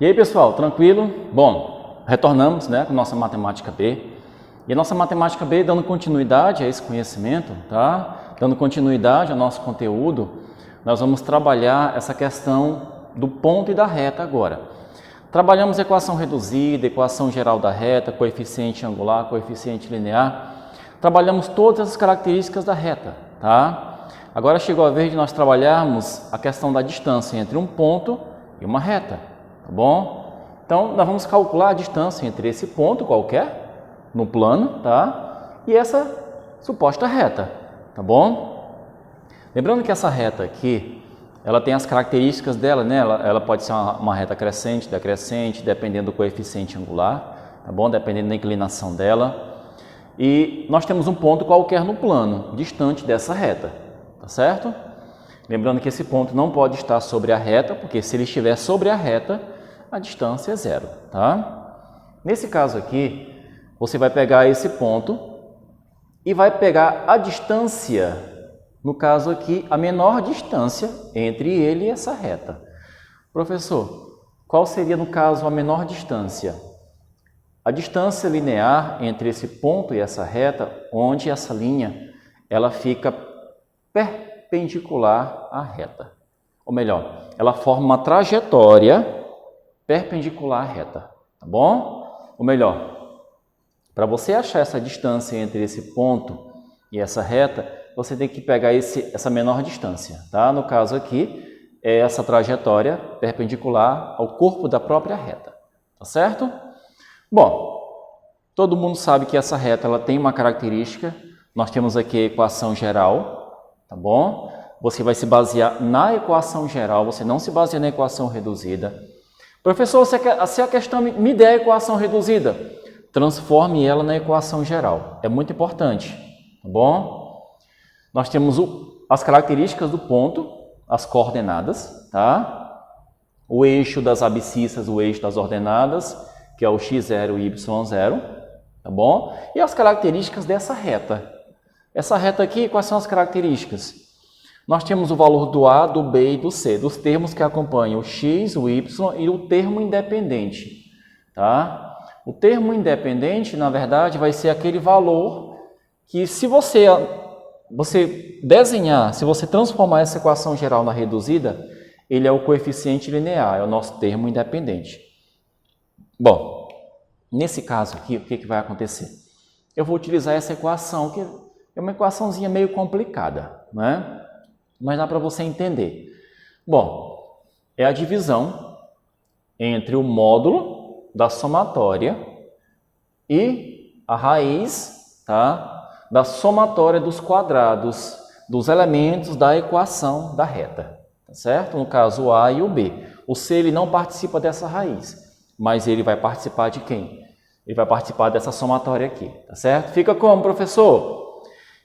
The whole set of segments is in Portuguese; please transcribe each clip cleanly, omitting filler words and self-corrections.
E aí, pessoal, tranquilo? Bom, retornamos, com nossa matemática B. E a nossa matemática B, dando continuidade a esse conhecimento, tá? Dando continuidade ao nosso conteúdo, nós vamos trabalhar essa questão do ponto e da reta agora. Trabalhamos equação reduzida, equação geral da reta, coeficiente angular, coeficiente linear. Trabalhamos todas as características da reta, tá? Agora chegou a vez de nós trabalharmos a questão da distância entre um ponto e uma reta, tá bom? Então, nós vamos calcular a distância entre esse ponto qualquer, no plano, tá? E essa suposta reta, tá bom? Lembrando que essa reta aqui, ela tem as características dela, né? Ela pode ser uma reta crescente, decrescente, dependendo do coeficiente angular, tá bom? Dependendo da inclinação dela. E nós temos um ponto qualquer no plano, distante dessa reta, tá certo? Lembrando que esse ponto não pode estar sobre a reta, porque se ele estiver sobre a reta, a distância é zero, tá? Nesse caso aqui, você vai pegar esse ponto e vai pegar a distância, no caso aqui, a menor distância entre ele e essa reta. Professor, qual seria, no caso, a menor distância? A distância linear entre esse ponto e essa reta, onde essa linha ela fica perpendicular à reta. Ou melhor, ela forma uma trajetória perpendicular à reta, tá bom? Ou melhor, para você achar essa distância entre esse ponto e essa reta, você tem que pegar essa menor distância, tá? No caso aqui, é essa trajetória perpendicular ao corpo da própria reta, tá certo? Bom, todo mundo sabe que essa reta ela tem uma característica, nós temos aqui a equação geral, tá bom? Você vai se basear na equação geral, você não se baseia na equação reduzida. Professor, se a questão me der a equação reduzida, transforme ela na equação geral, é muito importante, tá bom? Nós temos as características do ponto, as coordenadas, tá? O eixo das abscissas, o eixo das ordenadas, que é o x0 e y0, tá bom? E as características dessa reta. Essa reta aqui, quais são as características? Nós temos o valor do A, do B e do C, dos termos que acompanham o x, o y e o termo independente, tá? O termo independente, na verdade, vai ser aquele valor que se você desenhar, se você transformar essa equação geral na reduzida, ele é o coeficiente linear, é o nosso termo independente. Bom, nesse caso aqui, o que vai acontecer? Eu vou utilizar essa equação, que é uma equaçãozinha meio complicada, né? Mas dá para você entender. Bom, é a divisão entre o módulo da somatória e a raiz, tá? Da somatória dos quadrados dos elementos da equação da reta, tá certo? No caso, o A e o B. O C ele não participa dessa raiz, mas ele vai participar de quem? Ele vai participar dessa somatória aqui, tá certo? Fica como, professor?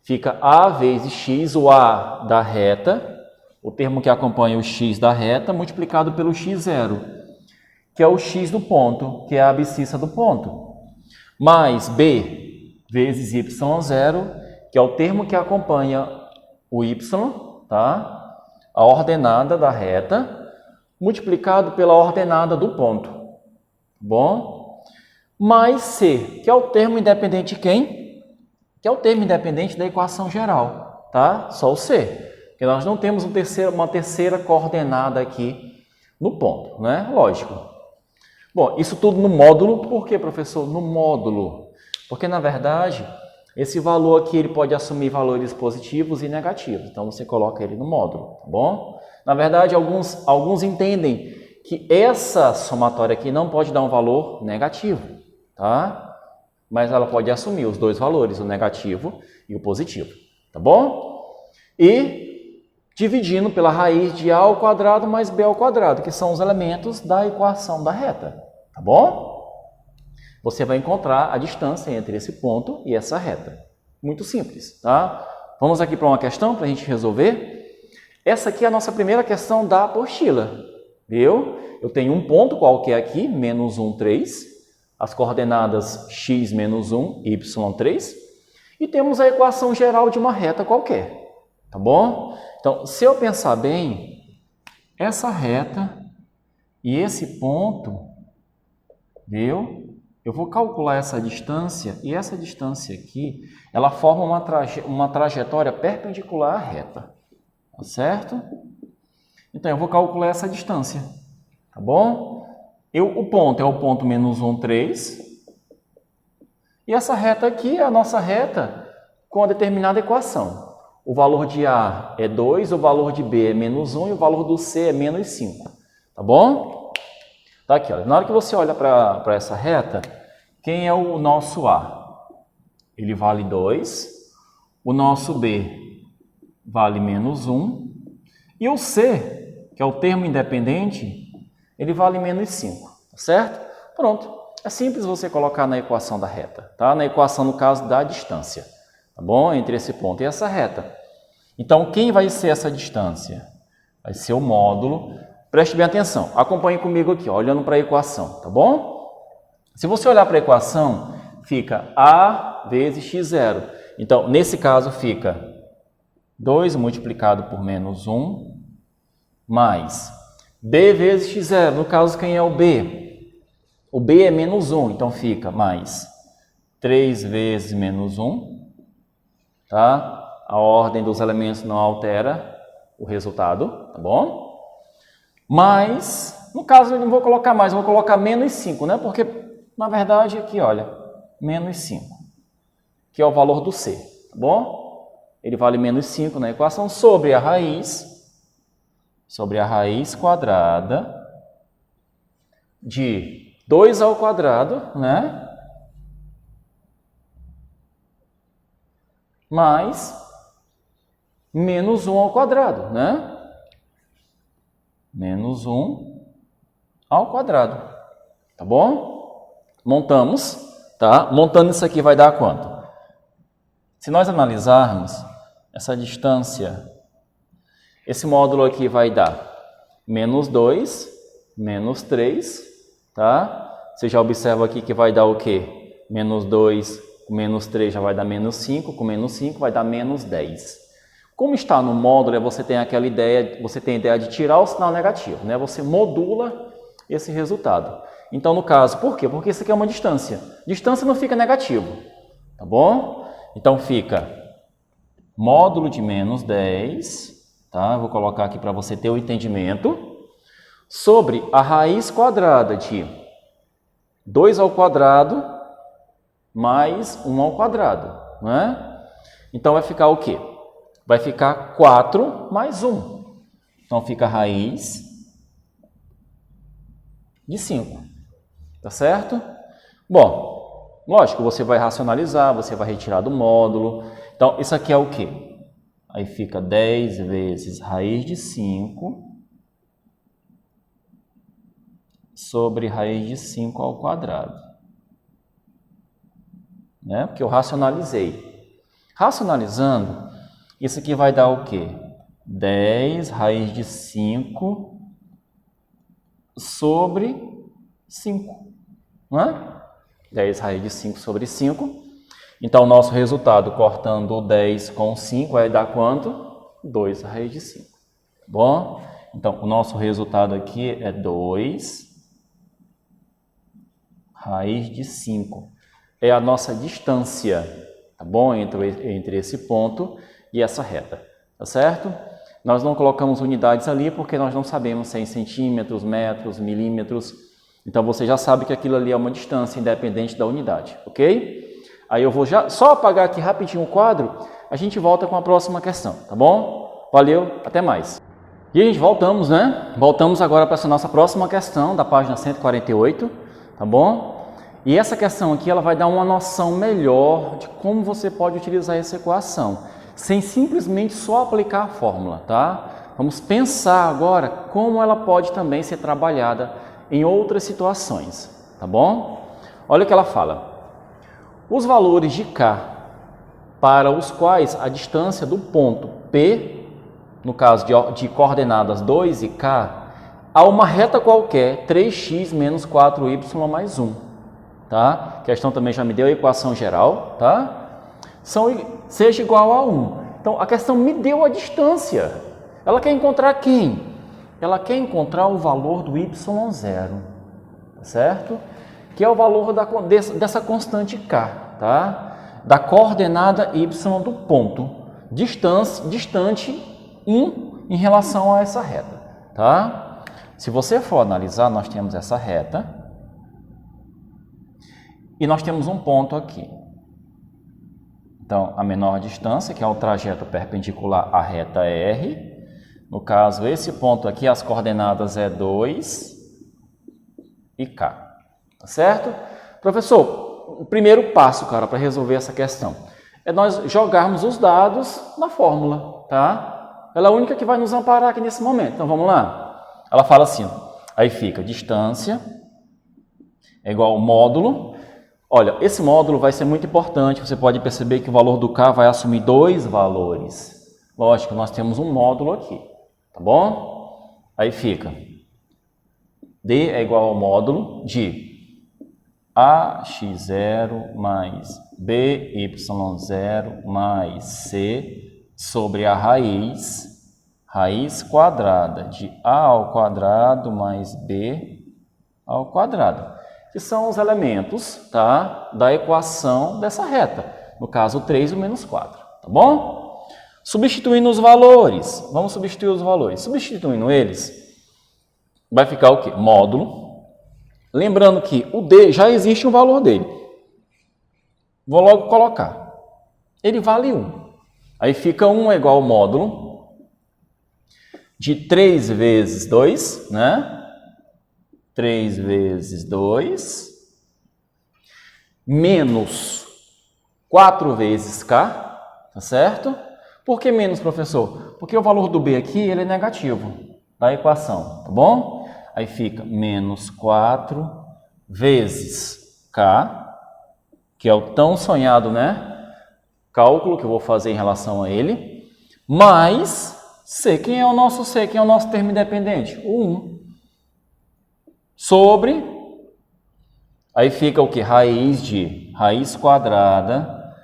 Fica A vezes x, o A da reta, o termo que acompanha o x da reta, multiplicado pelo x0, que é o x do ponto, que é a abscissa do ponto, mais B vezes y0, que é o termo que acompanha o y, tá? A ordenada da reta, multiplicado pela ordenada do ponto, bom? Mais C, que é o termo independente de quem? Que é o termo independente da equação geral, tá? Só o C, porque nós não temos uma terceira coordenada aqui no ponto, né? Lógico. Bom, isso tudo no módulo, por que, professor? No módulo. Porque, na verdade, esse valor aqui ele pode assumir valores positivos e negativos. Então, você coloca ele no módulo, tá bom? Na verdade, alguns entendem que essa somatória aqui não pode dar um valor negativo, tá? Mas ela pode assumir os dois valores, o negativo e o positivo, tá bom? E dividindo pela raiz de A ao quadrado mais B ao quadrado, que são os elementos da equação da reta, tá bom? Você vai encontrar a distância entre esse ponto e essa reta. Muito simples, tá? Vamos aqui para uma questão para a gente resolver. Essa aqui é a nossa primeira questão da apostila, viu? Eu tenho um ponto qualquer aqui, menos 1, 3, as coordenadas x menos 1, y3, e temos a equação geral de uma reta qualquer, tá bom? Então, se eu pensar bem, essa reta E esse ponto, viu? Eu vou calcular essa distância e essa distância aqui, ela forma uma trajetória perpendicular à reta, tá certo? Então, eu vou calcular essa distância, tá bom? O ponto é o ponto menos 1, 3. E essa reta aqui é a nossa reta com a determinada equação. O valor de A é 2, o valor de B é menos 1 e o valor do C é menos 5. Tá bom? Tá aqui, ó. Na hora que você olha para essa reta, quem é o nosso A? Ele vale 2. O nosso B vale menos 1. E o C, que é o termo independente, ele vale menos 5. Tá certo? Pronto. É simples você colocar na equação da reta, tá? Na equação, no caso, da distância, tá bom? Entre esse ponto e essa reta. Então, quem vai ser essa distância? Vai ser o módulo. Preste bem atenção, acompanhe comigo aqui, ó, olhando para a equação, tá bom? Se você olhar para a equação, fica A vezes x0. Então, nesse caso, fica 2 multiplicado por menos 1, mais B vezes x0. No caso, quem é o B? O B é menos 1, então fica mais 3 vezes menos 1, tá? A ordem dos elementos não altera o resultado, tá bom? Mas, no caso, eu não vou colocar mais, eu vou colocar menos 5, né? Porque, na verdade, aqui, olha, menos 5, que é o valor do C, tá bom? Ele vale menos 5 na equação sobre a raiz quadrada de 2 ao quadrado, né? Mais menos 1 ao quadrado, né? Menos 1 ao quadrado, tá bom? Montamos, tá? Montando isso aqui vai dar quanto? Se nós analisarmos essa distância, esse módulo aqui vai dar menos 2, menos 3, tá? Você já observa aqui que vai dar o quê? Menos 2 com menos 3 já vai dar menos 5, com menos 5 vai dar menos 10. Como está no módulo, você tem aquela ideia, você tem a ideia de tirar o sinal negativo, né? Você modula esse resultado. Então, no caso, por quê? Porque isso aqui é uma distância. Distância não fica negativo, tá bom? Então, fica módulo de menos 10, tá? Eu vou colocar aqui para você ter o entendimento, sobre a raiz quadrada de 2 ao quadrado mais 1 ao quadrado, né? Então, vai ficar o quê? Vai ficar 4 mais 1. Então, fica a raiz de 5. Tá certo? Bom, lógico, você vai racionalizar, você vai retirar do módulo. Então, isso aqui é o quê? Aí fica 10 vezes raiz de 5 sobre raiz de 5 ao quadrado. Né? Porque eu racionalizei. Racionalizando, isso aqui vai dar o quê? 10 raiz de 5 sobre 5. Não é? 10 raiz de 5 sobre 5. Então, o nosso resultado, cortando o 10 com 5, vai dar quanto? 2 raiz de 5. Bom? Então, o nosso resultado aqui é 2 raiz de 5. É a nossa distância, tá bom? Entre esse ponto e essa reta, tá certo? Nós não colocamos unidades ali porque nós não sabemos se é em centímetros, metros, milímetros. Então, você já sabe que aquilo ali é uma distância independente da unidade, ok? Aí eu vou só apagar aqui rapidinho o quadro, a gente volta com a próxima questão, tá bom? Valeu, até mais. E a gente voltamos, né? Voltamos agora para essa nossa próxima questão, da página 148, tá bom? E essa questão aqui, ela vai dar uma noção melhor de como você pode utilizar essa equação, sem simplesmente só aplicar a fórmula, tá? Vamos pensar agora como ela pode também ser trabalhada em outras situações, tá bom? Olha o que ela fala. Os valores de K para os quais a distância do ponto P, no caso de coordenadas 2 e K, há uma reta qualquer, 3x menos 4y mais 1. Tá? A questão também já me deu a equação geral, tá? Seja igual a 1. Então, a questão me deu a distância. Ela quer encontrar quem? ela quer encontrar o valor do y0, certo? Que é o valor dessa constante k, tá? Da coordenada y do ponto distante 1 em relação a essa reta, tá? Se você for analisar, nós temos essa reta e nós temos um ponto aqui. Então, a menor distância, que é o trajeto perpendicular à reta R. No caso, esse ponto aqui, as coordenadas é 2 e K. Tá certo? Professor, o primeiro passo, cara, para resolver essa questão é nós jogarmos os dados na fórmula, tá? Ela é a única que vai nos amparar aqui nesse momento. Então, vamos lá. Ela fala assim, aí fica distância é igual ao módulo. Olha, esse módulo vai ser muito importante, você pode perceber que o valor do K vai assumir dois valores. Lógico, nós temos um módulo aqui, tá bom? Aí fica, D é igual ao módulo de AX0 mais BY0 mais C sobre a raiz quadrada de A ao quadrado mais B ao quadrado. Que são os elementos, tá, da equação dessa reta. No caso, o 3 e o menos 4. Tá bom? Substituindo os valores. Vamos substituir os valores. Substituindo eles, vai ficar o quê? Módulo. Lembrando que o D já existe um valor dele. Vou logo colocar. Ele vale 1. Aí fica 1 é igual ao módulo de 3 vezes 2, né? 3 vezes 2, menos 4 vezes K, tá certo? Por que menos, professor? Porque o valor do B aqui ele é negativo da equação, tá bom? Aí fica menos 4 vezes K, que é o tão sonhado, né? Cálculo que eu vou fazer em relação a ele, mais C. Quem é o nosso C? Quem é o nosso termo independente? O 1. Sobre, aí fica o que? Raiz quadrada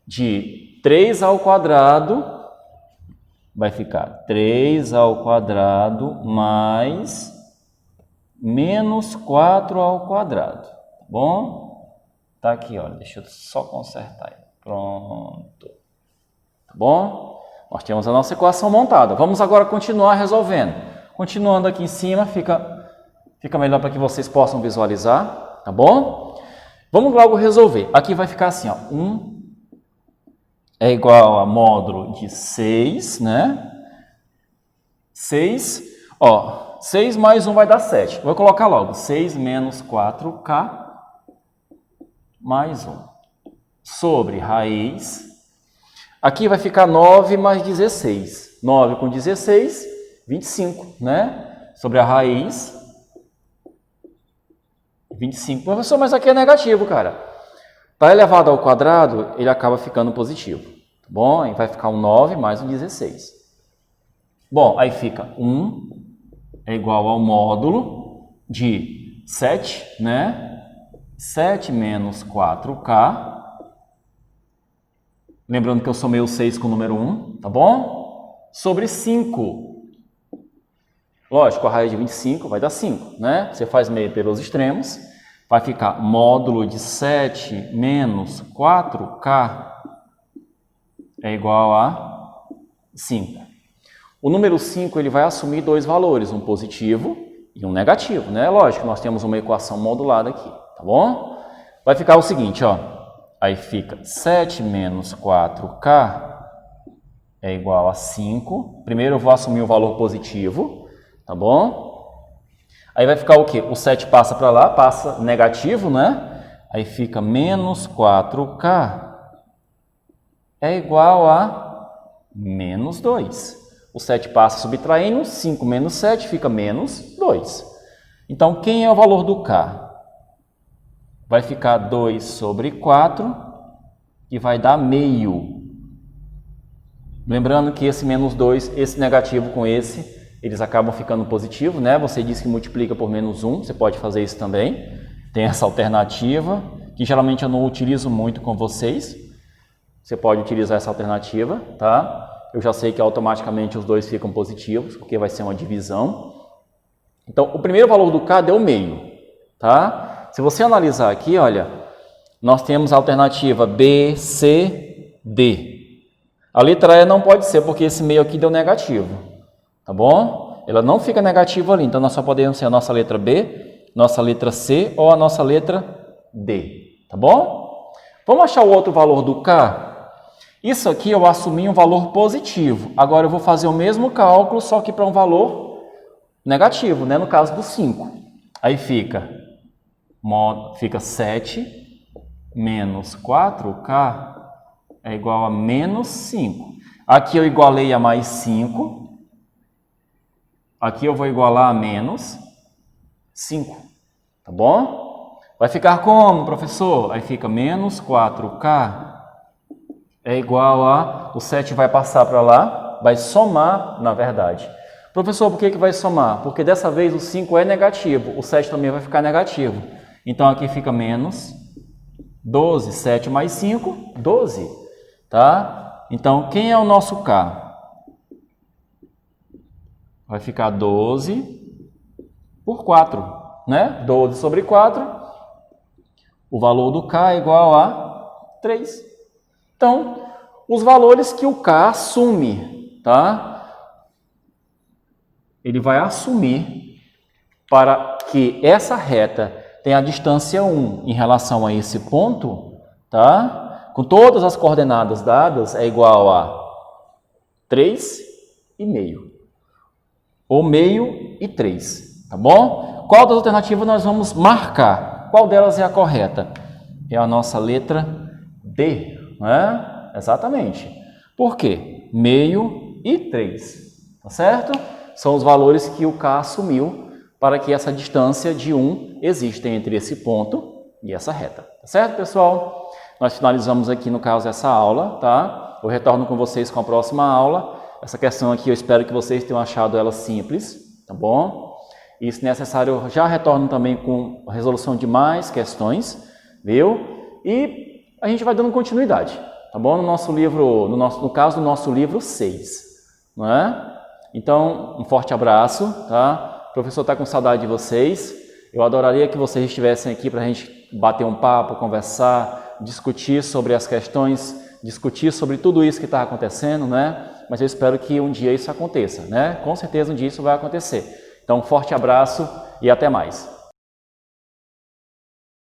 de 3 ao quadrado, vai ficar 3 ao quadrado mais menos 4 ao quadrado, tá bom? Tá aqui, olha, deixa eu só consertar aí. Pronto. Tá bom? Nós temos a nossa equação montada. Vamos agora continuar resolvendo. Continuando aqui em cima, fica melhor para que vocês possam visualizar, tá bom? Vamos logo resolver. Aqui vai ficar assim, ó, 1 é igual a módulo de 6, né? 6, ó, 6 mais 1 vai dar 7. Vou colocar logo 6 menos 4K mais 1 sobre raiz. Aqui vai ficar 9 mais 16. 9 com 16, 25, né? Sobre a raiz 25. Professor, mas aqui é negativo, cara. Está elevado ao quadrado, ele acaba ficando positivo. Tá bom? Aí vai ficar um 9 mais um 16. Bom, aí fica 1 é igual ao módulo de 7, né? 7 menos 4K. Lembrando que eu somei o 6 com o número 1, tá bom? Sobre 5. Lógico, a raiz de 25 vai dar 5, né? Você faz meio pelos extremos, vai ficar módulo de 7 menos 4K é igual a 5. O número 5 ele vai assumir dois valores, um positivo e um negativo, né? Lógico, nós temos uma equação modulada aqui, tá bom? Vai ficar o seguinte, ó. Aí fica 7 menos 4K é igual a 5. Primeiro eu vou assumir o valor positivo. Tá bom? Aí vai ficar o quê? O 7 passa para lá, passa negativo, né? Aí fica menos 4K é igual a menos 2. O 7 passa subtraindo, 5 menos 7 fica menos 2. Então, quem é o valor do K? Vai ficar 2 sobre 4 e vai dar meio. Lembrando que esse menos 2, esse negativo com esse, eles acabam ficando positivo, né? Você disse que multiplica por menos 1, você pode fazer isso também. Tem essa alternativa, que geralmente eu não utilizo muito com vocês. Você pode utilizar essa alternativa, tá? Eu já sei que automaticamente os dois ficam positivos, porque vai ser uma divisão. Então, o primeiro valor do K deu meio, tá? Se você analisar aqui, olha, nós temos a alternativa B, C, D. A letra E não pode ser, porque esse meio aqui deu negativo, tá bom? Ela não fica negativa ali, então nós só podemos ser a nossa letra B, nossa letra C ou a nossa letra D, tá bom? Vamos achar o outro valor do K? Isso aqui eu assumi um valor positivo. Agora eu vou fazer o mesmo cálculo, só que para um valor negativo, né? No caso do 5. Aí fica 7 menos 4K é igual a menos 5. Aqui eu igualei a mais 5. Aqui eu vou igualar a menos 5. Tá bom? Vai ficar como, professor? Aí fica menos 4K é igual a... O 7 vai passar para lá, vai somar, na verdade. Professor, por que vai somar? Porque dessa vez o 5 é negativo, o 7 também vai ficar negativo. Então aqui fica menos 12, 7 mais 5, 12. Tá? Então, quem é o nosso K? Vai ficar 12 por 4, né? 12 sobre 4. O valor do K é igual a 3. Então, os valores que o K assume, tá? Ele vai assumir para que essa reta tenha a distância 1 em relação a esse ponto, tá? Com todas as coordenadas dadas, é igual a 3,5. Ou meio e 3, tá bom? Qual das alternativas nós vamos marcar? Qual delas é a correta? É a nossa letra D, não é? Exatamente. Por quê? Meio e 3, tá certo? São os valores que o K assumiu para que essa distância de 1 exista entre esse ponto e essa reta, tá certo, pessoal? Nós finalizamos aqui, no caso, essa aula, tá? Eu retorno com vocês com a próxima aula. Essa questão aqui eu espero que vocês tenham achado ela simples, tá bom? E se necessário eu já retorno também com a resolução de mais questões, viu? E a gente vai dando continuidade, tá bom? No nosso livro, no caso do nosso livro 6, não é? Então, um forte abraço, tá? O professor está com saudade de vocês. Eu adoraria que vocês estivessem aqui para a gente bater um papo, conversar, discutir sobre as questões, discutir sobre tudo isso que está acontecendo, né? Mas eu espero que um dia isso aconteça, né? Com certeza um dia isso vai acontecer. Então, um forte abraço e até mais.